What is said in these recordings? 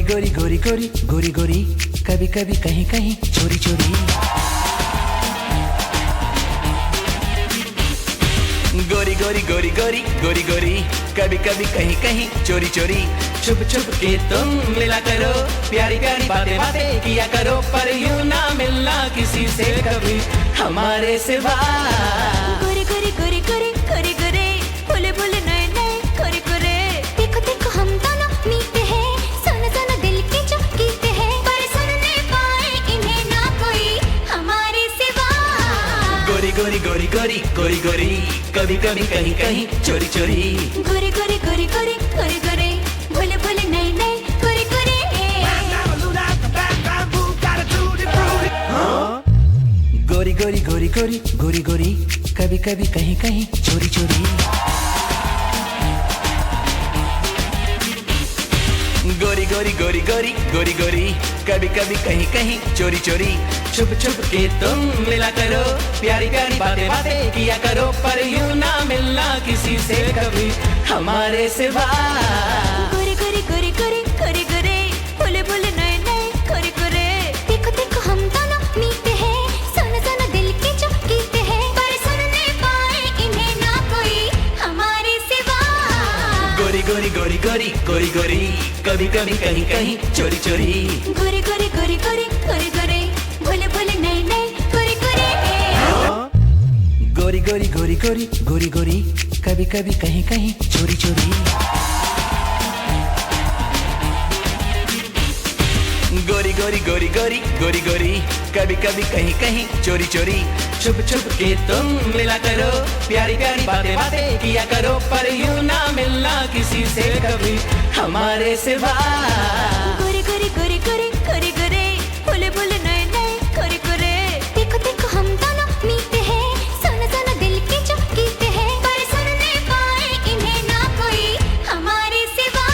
गोरी गोरी गोरी गोरी गोरी, कभी कभी कहीं कहीं चोरी चोरी। गोरी गोरी गोरी गोरी गोरी गोरी, कभी कभी कहीं कहीं चोरी चोरी। छुप छुप के तुम मिला करो, प्यारी प्यारी बातें बातें किया करो, पर यूं ना मिलना किसी से कभी हमारे सिवा। गोरे गोरे गोरे गोरे गोरे गोरे, भोले भोले नए नए गोरे गोरे। देखो देखो हम दोनों मीते हैं, सुनो सुनो दिल के जो गीत हैं, पर सुनने पाए इन्हें ना कोई हमारे सिवा। गोरी गोरी गोरी गोरी गोरी गोरी, कभी कभी कहीं कहीं चोरी चोरी। गोरे गोरे गोरे गोरे गोरे गोरे, भोले भोले नए नए गोरे गोरे। गोरी गोरी गोरी गोरी गोरी गोरी, कभी कभी कहीं कहीं चोरी चोरी। गोरी गोरी गोरी गोरी गोरी गोरी, कभी कभी कहीं कहीं चोरी चोरी। छुप छुप के तुम मिला करो, प्यारी प्यारी बातें बातें किया करो, पर यूं ना मिलना किसी से कभी हमारे सिवा। गोरे गोरे गोरे गोरे गोरे गोरे, भोले भोले नए नए गोरे गोरे। देखो देखो हम दोनों मीते हैं, सुनो सुनो दिल के जो गीत हैं, पर सुनने पाए इन्हें ना कोई हमारे सिवा। गोरी गोरी गोरी गोरी गोरी गोरी, कभी कभी कहीं कहीं चोरी चोरी। गोरे गोरे गोरे गोरे गोरे गोरे, भोले भोले नए नए गोरे गोरे। गोरी गोरी गोरी गोरी गोरी गोरी, कभी कभी कहीं कहीं चोरी चोरी। गोरी गोरी गोरी गोरी गोरी गोरी, कभी कभी कहीं कहीं चोरी चोरी। छुप छुप के तुम मिला करो, प्यारी प्यारी बातें बातें किया करो, पर यूं ना मिलना किसी से कभी हमारे सिवा। गोरे गोरे गोरे गोरे गोरे गोरे, भोले भोले नए नए गोरे गोरे। देखो देखो हम दोनों मीते हैं, सुनो सुनो दिल के जो गीत हैं, पर सुनने पाए इन्हें ना कोई हमारे सिवा।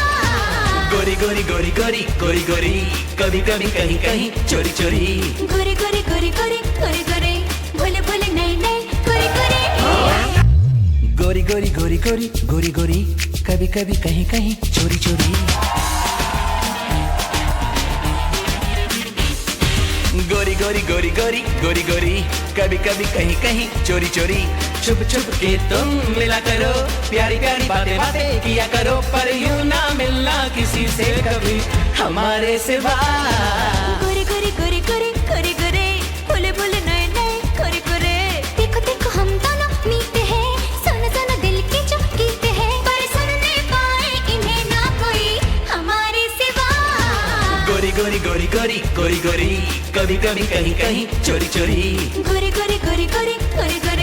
गोरी गोरी गोरी गोरी गोरी गोरी, कभी कभी कहीं कहीं चोरी चोरी। गोरे गोरे गोरे गोरे गोरे गोरे, भोले भोले नए नए गोरे गोरे। गोरी गोरी गोरी गोरी गोरी गोरी, कभी कभी कहीं कहीं चोरी चोरी। गोरी गोरी गोरी गोरी गोरी गोरी, कभी कभी कहीं कहीं चोरी चोरी। छुप छुप के तुम मिला करो, प्यारी प्यारी बातें बातें किया करो, पर यूं ना मिलना किसी से कभी हमारे सिवा। गोरे गोरे गोरे गोरे गोरे गोरे, भोले भोले नए नए गोरे गोरे। देखो देखो हम दोनों मीते हैं, सुनो सुनो दिल के जो गीत हैं, पर सुनने पाए इन्हें ना कोई हमारे सिवा। गोरी गोरी गोरी गोरी गोरी गोरी, कभी कभी कहीं कहीं चोरी चोरी। गोरे गोरे गोरे गोरे गोरे गोरे।